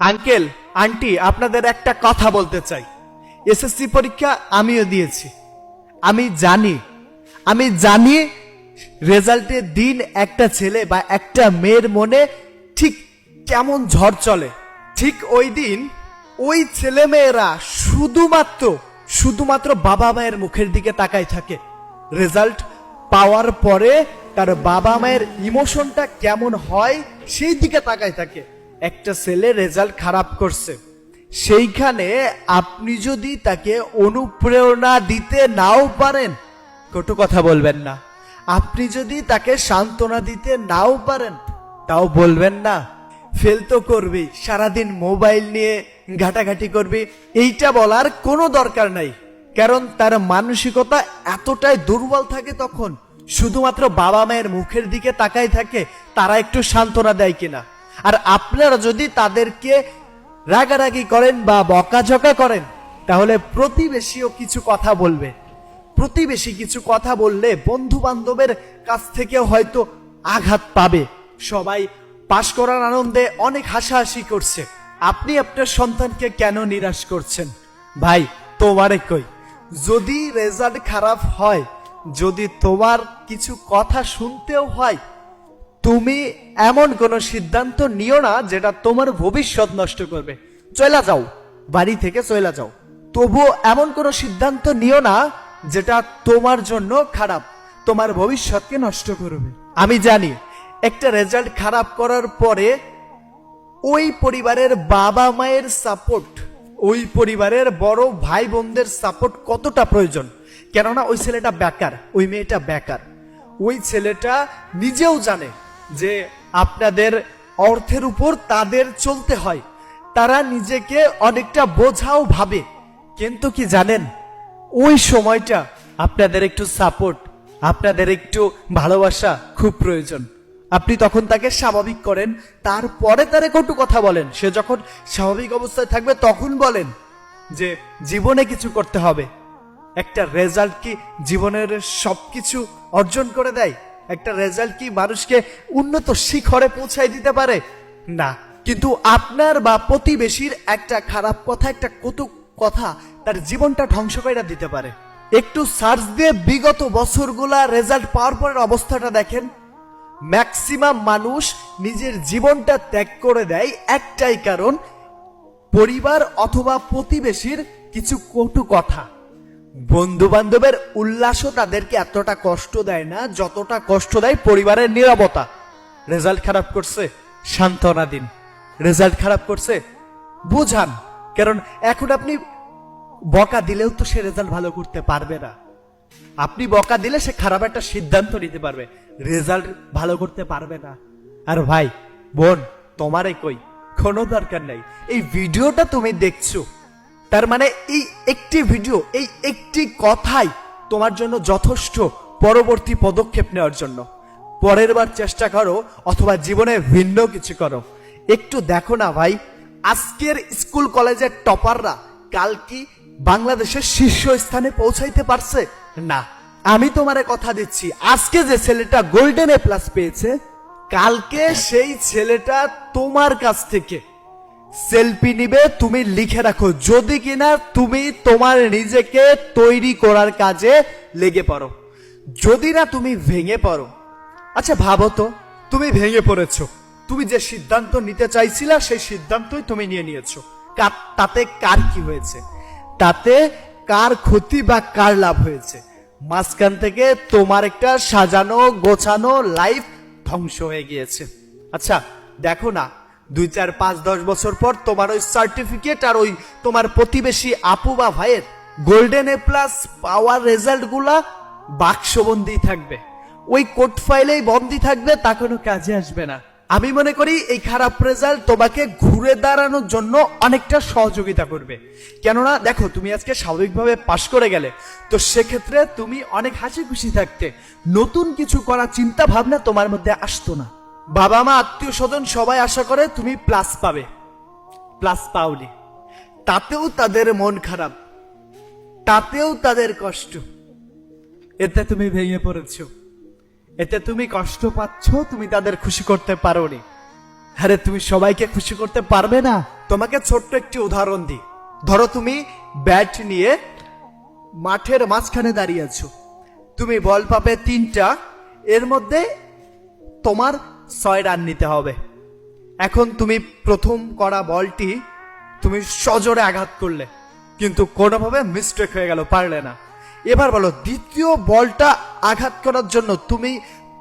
Uncle aunty আপনাদের একটা কথা বলতে চাই। এসএসসি পরীক্ষা আমিও দিয়েছি। আমি জানি রেজাল্টের দিন একটা ছেলে বা একটা মেয়ের মনে ঠিক কেমন ঝড় চলে। ঠিক ওই দিন ওই ছেলে মেয়েরা শুধুমাত্র বাবা মায়ের মুখের দিকে তাকায় থাকে। রেজাল্ট পাওয়ার পরে তার বাবা মায়ের ইমোশনটা কেমন হয় সেই দিকে তাকায় থাকে। একটা ছেলে রেজাল্ট খারাপ করছে, সেইখানে আপনি যদি তাকে অনুপ্রেরণা দিতে নাও পারেন, কটু কথা বলবেন না। আপনি যদি তাকে সান্ত্বনা দিতে নাও পারেন, তাও বলবেন না ফেল তো করবি, সারাদিন মোবাইল নিয়ে ঘাটাঘাটি করবি, এইটা বলার কোনো দরকার নাই। কারণ তার মানসিকতা এতটাই দুর্বল থাকে, তখন শুধুমাত্র বাবা মায়ের মুখের দিকে তাকাই থাকে তারা একটু সান্ত্বনা দেয় কিনা। আর আপনারা যদি তাদেরকে রাগারাগি করেন বা বকাঝকা করেন, তাহলে প্রতিবেশীও কিছু কথা বলবে। প্রতিবেশী কিছু কথা বললে বন্ধু বান্ধবের কাছ থেকে হয়তো আঘাত পাবে। সবাই পাশ করার আনন্দে অনেক হাসাহাসি করছে, আপনি আপনার সন্তানকে কেন নিরাশ করছেন? ভাই তোমারে কই, যদি রেজাল্ট খারাপ হয়, যদি তোমার কিছু কথা শুনতেও হয়, তুমি এমন কোনো সিদ্ধান্ত নিও না যেটা তোমার ভবিষ্যৎ নষ্ট করবে। চলে যাও, বাড়ি থেকে চলে যাও, তবুও এমন কোনো সিদ্ধান্ত নিও না যেটা তোমার জন্য খারাপ, তোমার ভবিষ্যৎকে নষ্ট করবে। আমি জানি একটা রেজাল্ট খারাপ করার পরে ওই পরিবারের বাবা মায়ের সাপোর্ট, ওই পরিবারের বড় ভাই বোনদের সাপোর্ট কতটা প্রয়োজন। কেননা ওই ছেলেটা বেকার, ওই মেয়েটা বেকার। ওই ছেলেটা নিজেও জানে যে আপনাদের অর্থের উপর তাদের চলতে হয়, তারা নিজেকে অনেকটা বোঝাও ভাবে। কিন্তু কি জানেন, ওই সময়টা আপনাদের একটু সাপোর্ট, আপনাদের একটু ভালোবাসা খুব প্রয়োজন। আপনি তখন তাকে স্বাভাবিক করেন, তারপরে তারে কটু কথা বলেন। সে যখন স্বাভাবিক অবস্থায় থাকবে তখন বলেন যে জীবনে কিছু করতে হবে। একটা রেজাল্ট কি জীবনের সবকিছু অর্জন করে দেয়? একটা রেজাল্ট কি মানুষকে উন্নত শিখরে পৌঁছায় দিতে পারে? না। কিন্তু আপনার বা প্রতিবেশীর একটা খারাপ কথা, একটা কটু কথা তার জীবনটা ধ্বংস করে দিতে পারে। একটু সার্চ দিয়ে বিগত বছরগুলা রেজাল্ট পাওয়ার পরের অবস্থাটা দেখেন। ম্যাক্সিমাম মানুষ নিজের জীবনটা ত্যাগ করে দেয় একটাই কারণ, পরিবার অথবা প্রতিবেশীর কিছু কটু কথা। বন্ধু বান্ধবের উল্লাসও তাদেরকে এতটা কষ্ট দেয় না যতটা কষ্ট দেয় পরিবারের নীরবতা। রেজাল্ট খারাপ করছে, সান্ত্বনা দিন। রেজাল্ট খারাপ করছে, বুঝান। কারণ এখন আপনি বকা দিলেও তো সে রেজাল্ট ভালো করতে পারবে না। আপনি বকা দিলে সে খারাপ একটা সিদ্ধান্ত নিতে পারবে, রেজাল্ট ভালো করতে পারবে না। আর ভাই বোন তোমারে কই, কোনো দরকার নাই। এই ভিডিওটা তুমি দেখছো, তার মানে এই একটি ভিডিও, এই একটি কথাই তোমার জন্য যথেষ্ট পরবর্তী পদক্ষেপ নেওয়ার জন্য। পরের বার চেষ্টা করো, অথবা জীবনে ভিন্ন কিছু করো। একটু দেখো না ভাই, আজকের স্কুল কলেজের টপাররা কাল কি বাংলাদেশের শীর্ষ স্থানে পৌঁছাইতে পারছে? না। আমি তোমারে কথা দিচ্ছি, আজকে যে ছেলেটা গোল্ডেন এ প্লাস পেয়েছে, কালকে সেই ছেলেটা তোমার কাছ থেকে সেলফি নিবে। তুমি লিখে রাখো, যদি কিনা তুমি তোমার নিজেকে তৈরি করার কাজে লেগে পড়ো। যদি না তুমি ভেঙে পড়ো। আচ্ছা ভাবো তো, তুমি ভেঙে পড়েছো, তুমি যে সিদ্ধান্ত নিতে চাইছিলা সেই সিদ্ধান্তই তুমি নিয়ে নিয়েছো। তাতে কার কি হয়েছে? তাতে কার ক্ষতি বা কার লাভ হয়েছে? মাঝখান থেকে তোমার একটা সাজানো গোছানো লাইফ ধ্বংস হয়ে গিয়েছে। আচ্ছা দেখো না, 2, 4, 5, 10 বছর পর তোমার ওই সার্টিফিকেট আর ওই তোমার প্রতিবেশী আপু বা ভাইয়ের golden A plus power result গুলা বাক্সবন্দি থাকবে, ওই কোড ফাইলেই বন্দি থাকবে, তা কোনো কাজে আসবে না। আমি মনে করি এই খারাপ রেজাল্ট তোমাকে ঘুরে দাঁড়ানোর জন্য অনেকটা সহযোগিতা করবে। কেননা দেখো, তুমি আজকে স্বাভাবিকভাবে পাশ করে গেলে, তো সেক্ষেত্রে তুমি অনেক হাসি খুশি থাকতে, নতুন কিছু করার চিন্তা ভাবনা তোমার মধ্যে আসতো না। বাবা মা আত্মীয় স্বজন সবাই আশা করে তুমি প্লাস পাবে, প্লাস পাওনি, তাতেও তাদের মন খারাপ, তাতেও তাদের কষ্ট। এতে তুমি ভেঙে পড়েছো, এতে তুমি কষ্ট পাচ্ছ, তুমি তাদের খুশি করতে পারোনি। আরে তুমি সবাইকে খুশি করতে পারবে না। তোমাকে ছোট্ট একটি উদাহরণ দিই। ধরো তুমি ব্যাট নিয়ে মাঠের মাঝখানে দাঁড়িয়ে আছো, তুমি বল পাবে 3টা, এর মধ্যে তোমার 6 রান নিতে হবে। এখন তুমি প্রথম করা বলটি তুমি সজোরে আঘাত করলে, কিন্তু কোনোভাবে মিস্টেক হয়ে গেল, পারলে না। এবার বলো, দ্বিতীয় বলটা আঘাত করার জন্য তুমি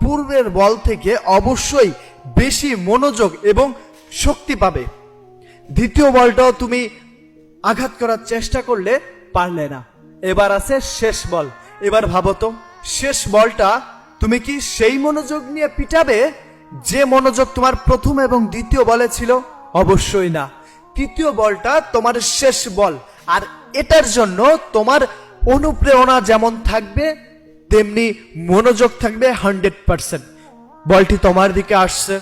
পূর্বের বল থেকে অবশ্যই বেশি মনোযোগ এবং শক্তি পাবে। দ্বিতীয় বলটাও তুমি আঘাত করার চেষ্টা করলে, পারলে না। এবার আছে শেষ বল। এবার ভাবো তো, শেষ বলটা তুমি কি সেই মনোযোগ নিয়ে পিটাবে যে মনোযোগ তোমার প্রথম এবং দ্বিতীয় বলে ছিল? অবশ্যই না। তৃতীয় বলটা তোমার শেষ বল, আর এটার জন্য তোমার অনুপ্রেরণা যেমন থাকবে তেমনি মনোযোগ থাকবে 100%। বলটি তোমার দিকে আসছে,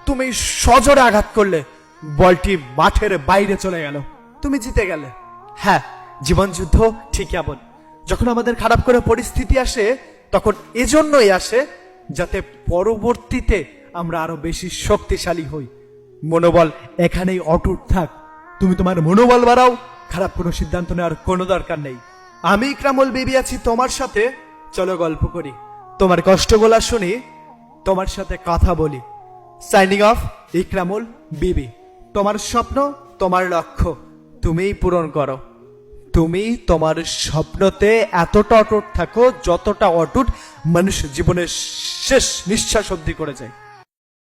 তুমি সজোরে আঘাত করলে, বলটি মাঠের বাইরে চলে গেল, তুমি জিতে গেলে। হ্যাঁ, জীবন যুদ্ধ ঠিক এমন। যখন আমাদের খারাপ করে পরিস্থিতি আসে, তখন এজন্যই আসে যাতে পরবর্তীতে আমরা আরো বেশি শক্তিশালী হই। মনোবল এখানেই অটুট থাক। তুমি তোমার মনোবল বাড়াও, খারাপ কোনো সিদ্ধান্ত নেওয়ার কোনো দরকার নেই। আমি ইকরামুল বিবি আছি তোমার সাথে। চলো গল্প করি, তোমার কষ্টগুলা শুনি, তোমার সাথে কথা বলি। সাইনিং অফ, ইকরামুল বিবি। তোমার স্বপ্ন, তোমার লক্ষ্য তুমিই পূরণ করো। তুমি তোমার স্বপ্নতে এতটা অটুট থাকো যতটা অটুট মানুষ জীবনের শেষ নিঃশ্বাস অবধি করে যায়।